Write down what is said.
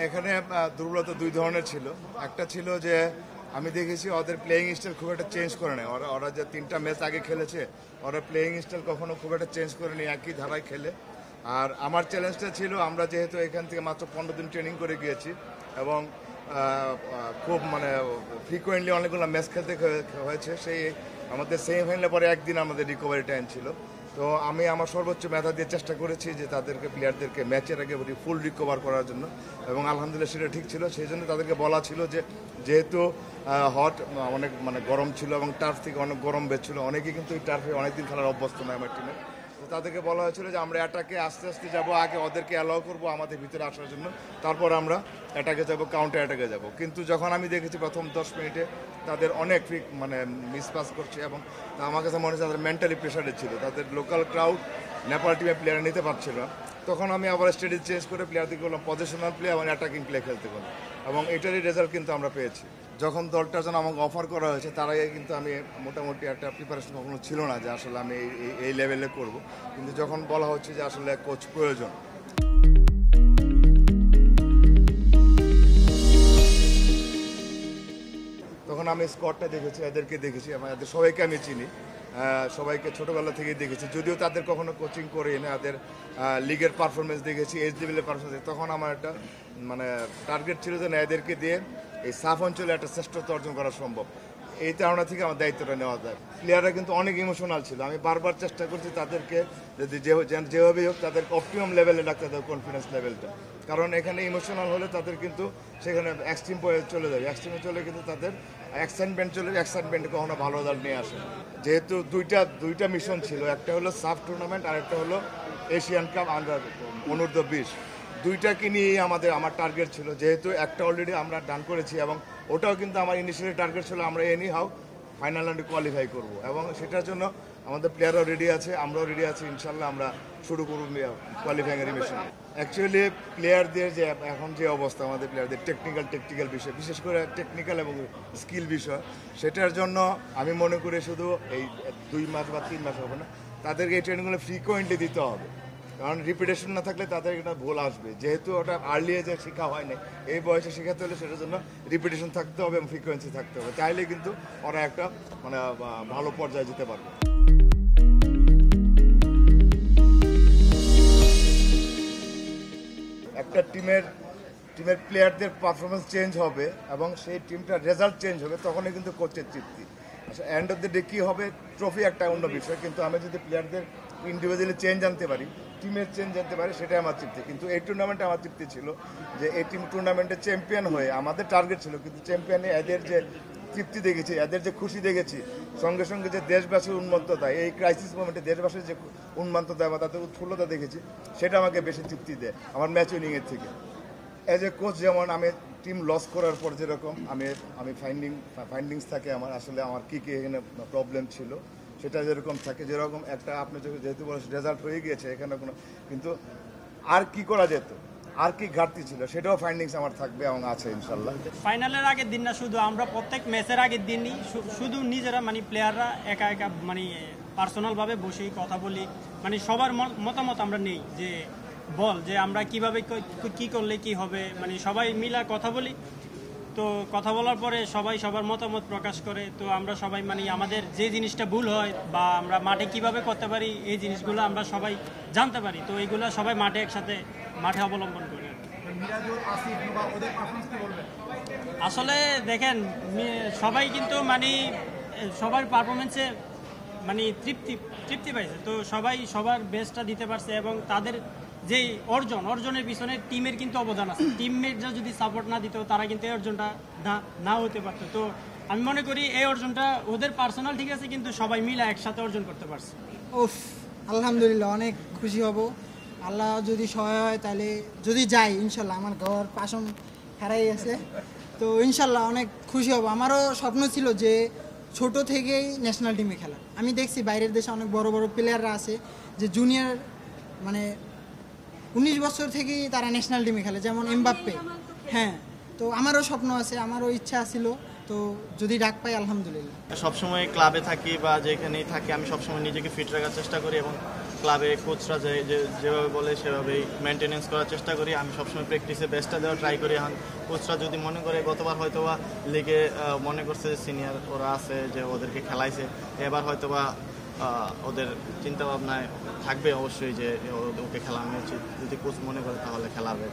এখানে দুর্বলতা দুই ধরনের ছিল। একটা ছিল যে আমি দেখেছি ওদের প্লেয়িং স্টাইল খুব একটা চেঞ্জ করে নেয়। ওরা যে 3টা ম্যাচ আগে খেলেছে, ওরা প্লেয়িং স্টাইল কখনো খুব একটা চেঞ্জ করে নেই, একই ধারায় খেলে। আর আমার চ্যালেঞ্জটা ছিল, আমরা যেহেতু এখান থেকে মাত্র 15 দিন ট্রেনিং করে গিয়েছি এবং খুব ফ্রিকোয়েন্টলি অনেকগুলো ম্যাচ খেলতে হয়েছে, সেই আমাদের সেমিফাইনালে পরে একদিন আমাদের রিকভারি টাইম ছিল। তো আমি আমার সর্বোচ্চ মেধা দিয়ে চেষ্টা করেছি যে তাদেরকে, প্লেয়ারদেরকে ম্যাচের আগে ফুল রিকভার করার জন্য, এবং আলহামদুলিল্লাহ সেটা ঠিক ছিল। সেই জন্য তাদেরকে বলা ছিল যে যেহেতু হট অনেক গরম ছিল এবং টার্ফ থেকে অনেক গরম বেরছিল, অনেকেই কিন্তু এই টার্ফে অনেকদিন খেলার অভ্যস্ত নয় আমার টিমে। তো তাদেরকে বলা হয়েছিল যে আমরা অ্যাটাকে আস্তে আস্তে যাব, আগে ওদেরকে অ্যালাউ করবো আমাদের ভিতরে আসার জন্য, তারপর আমরা অ্যাটাকে যাব, কাউন্টার অ্যাটাকে যাব। কিন্তু যখন আমি দেখেছি প্রথম 10 মিনিটে তাদের অনেক মিসপাস করছে, এবং আমার কাছে মনে হচ্ছে তাদের মেন্টালি প্রেশারে ছিল, তাদের লোকাল ক্রাউড নেপাল টিমের প্লেয়ার নিতে পারছিল না। তখন আমি আবার স্ট্র্যাটেজি চেঞ্জ করে প্লেয়ারদেরকে বললাম পজিশনাল প্লে এবং অ্যাটাকিং প্লে খেলতে বললাম, এবং এটারই রেজাল্ট কিন্তু আমরা পেয়েছি। যখন দলটার জন্য আমাকে অফার করা হয়েছে তার আগে কিন্তু আমি মোটামুটি একটা প্রিপারেশন কখনো ছিল না যে আসলে আমি এই লেভেলে করব। কিন্তু যখন বলা হচ্ছে যে আসলে কোচ প্রয়োজন, তখন আমি স্কোয়াডটা দেখেছি, এদেরকে দেখেছি, এবং এদের সবাইকে আমি চিনি, সবাইকে ছোটোবেলা থেকেই দেখেছি। যদিও তাদের কখনো কোচিং করে না, এদের লিগের পারফরমেন্স দেখেছি, এইচ লেভেলের পারফরমেন্স। তখন আমার একটা টার্গেট ছিল যে না, এদেরকে দিয়ে এই সাফ অঞ্চলে একটা শ্রেষ্ঠত্ব অর্জন করা সম্ভব। এই ধারণা থেকে আমার দায়িত্বটা নেওয়া যায়। প্লেয়াররা কিন্তু অনেক ইমোশনাল ছিল। আমি বারবার চেষ্টা করছি তাদেরকে যদি যেভাবেই হোক তাদেরকে অপটিমাম লেভেলে রাখতে, তাদের কনফিডেন্স লেভেলটা। কারণ এখানে ইমোশনাল হলে তাদের কিন্তু সেখানে এক্সট্রিম চলে যাবে, এক্সট্রিমে চলে কিন্তু তাদের এক্সাইটমেন্টে কখনো ভালো রেজাল্ট নিয়ে আসে। যেহেতু দুইটা মিশন ছিল, একটা হলো সাফ টুর্নামেন্ট আর একটা হলো এশিয়ান কাপ অনূর্ধ্ব 20, দুইটাকে নিয়েই আমার টার্গেট ছিল। যেহেতু একটা অলরেডি আমরা ডান করেছি, এবং ওটাও কিন্তু আমার ইনিশিয়ালি টার্গেট ছিল আমরা এনি হাউ ফাইনাল রাউন্ডে কোয়ালিফাই করব, এবং সেটার জন্য আমাদের প্লেয়াররাও রেডি আছে, আমরাও রেডি আছি। ইনশাল্লাহ আমরা শুরু করব কোয়ালিফাইং মিশন। অ্যাকচুয়ালি প্লেয়ারদের যে এখন যে অবস্থা, আমাদের প্লেয়ারদের টেকনিক্যাল বিষয়, বিশেষ করে টেকনিক্যাল এবং স্কিল বিষয়, সেটার জন্য আমি মনে করি শুধু এই 2 মাস বা 3 মাস হবে না, তাদেরকে এই ট্রেনিংগুলো ফ্রিকোয়েন্টলি দিতে হবে। কারণ রিপিটেশন না থাকলে তাদের এটা ভুল আসবে। যেহেতু ওটা আর্লি এজে শেখা হয় না, এই বয়সে শেখাতে হলে সেটার জন্য রিপিটেশন থাকতে হবে এবং ফ্রিকোয়েন্সি থাকতে হবে, তাইলে কিন্তু ওরা একটা ভালো পর্যায়ে যেতে পারবে। একটা টিমের প্লেয়ারদের পারফরমেন্স চেঞ্জ হবে এবং সেই টিমটার রেজাল্ট চেঞ্জ হবে, তখনই কিন্তু কোচের তৃপ্তি। আচ্ছা, এন্ড অফ দ্য ডে কী হবে, ট্রফি একটা অন্য বিষয়, কিন্তু আমি যদি প্লেয়ারদের ইন্ডিভিজুয়ালি চেঞ্জ আনতে পারি, টিমের চেঞ্জ আনতে পারি, সেটাই আমার তৃপ্তি। কিন্তু এই টুর্নামেন্টে আমার তৃপ্তি ছিল যে এই টুর্নামেন্টে চ্যাম্পিয়ন হয়ে আমাদের টার্গেট ছিল, কিন্তু চ্যাম্পিয়নে এদের যে তৃপ্তি দেখেছি, এদের যে খুশি দেখেছি, সঙ্গে সঙ্গে যে দেশবাসীর উন্মত্ততা, এই ক্রাইসিস মোমেন্টে দেশবাসীর যে উন্মান্ততা বা তাদের উৎফুল্লতা দেখেছি, সেটা আমাকে বেশি তৃপ্তি দেয় আমার ম্যাচ উইনিংয়ের থেকে। অ্যাজ এ কোচ, যেমন আমি টিম লস করার পর যেরকম আমি ফাইন্ডিংস থাকে আমার, আসলে আমার কী এখানে প্রবলেম ছিল সেটা যেরকম থাকে, যেরকম একটা আপনি যেহেতু বলেছেন রেজাল্ট হয়ে গিয়েছে এখানে কিন্তু আর কি করা যেত, আর কি ঘাটতি ছিল, সেটাও ফাইন্ডিংস আমার থাকবে এবং আছে ইনশাল্লাহ। ফাইনালের আগের দিন না, শুধু আমরা প্রত্যেক ম্যাচের আগের দিনই শুধু নিজেরা প্লেয়াররা একা পার্সোনালভাবে বসেই কথা বলি, সবার মতামত আমরা নেই যে যে আমরা কিভাবে কি করলে কি হবে, সবাই মিলা কথা বলি। তো কথা বলার পরে সবাই সবার মতামত প্রকাশ করে। তো আমরা সবাই আমাদের যে জিনিসটা ভুল হয় বা আমরা মাঠে কিভাবে করতে পারি, এই জিনিসগুলো আমরা সবাই জানতে পারি। তো এইগুলো সবাই মাঠে অবলম্বন করি। আসলে দেখেন, সবাই কিন্তু সবার পারফরমেন্সে তৃপ্তি পাইছে। তো সবাই সবার বেস্টটা দিতে পারছে, এবং তাদের যে অর্জনের পিছনে টিমের কিন্তু অবদান আছে। টিমমেটরা যদি সাপোর্ট না দিত, তারা কিন্তু এই অর্জনটা না হতে পারতো। তো আমি মনে করি এই অর্জনটা ওদের পার্সোনাল ঠিক আছে, কিন্তু সবাই মিলে একসাথে অর্জন করতে পারছে। আলহামদুলিল্লাহ, অনেক খুশি হব। আল্লাহ যদি সহায় হয়, তাহলে যদি যাই ইনশাল্লাহ, আমার ঘর পাশন হারাই গেছে, তো ইনশাল্লাহ অনেক খুশি হব। আমারও স্বপ্ন ছিল যে ছোট থেকেই ন্যাশনাল টিমে খেলা। আমি দেখছি বাইরের দেশে অনেক বড় বড় প্লেয়াররা আছে যে জুনিয়র 19 বছর থেকেই তারা ন্যাশনাল টিমে খেলে, যেমন এমবাপ্পে। হ্যাঁ, তো আমারও স্বপ্ন আছে, আমারও ইচ্ছা ছিল, তো যদি ডাক পাই আলহামদুলিল্লাহ। সবসময় ক্লাবে থাকি বা যেখানেই থাকি, আমি সবসময় নিজেকে ফিট রাখার চেষ্টা করি এবং ক্লাবে কোচরা যেভাবে বলে সেভাবেই মেনটেনেন্স করার চেষ্টা করি। আমি সবসময় প্র্যাকটিসে বেস্টটা দেওয়ার ট্রাই করি। এখন কোচরা যদি মনে করে, গতবার হয়তোবা লিগে মনে করছে যে সিনিয়র ওরা আছে যে ওদেরকে খেলাইছে, এবার হয়তোবা ওদের চিন্তা ভাবনায় থাকবে অবশ্যই যে ওকে খেলানো উচিত। যদি কোচ মনে করে তাহলে খেলাবে।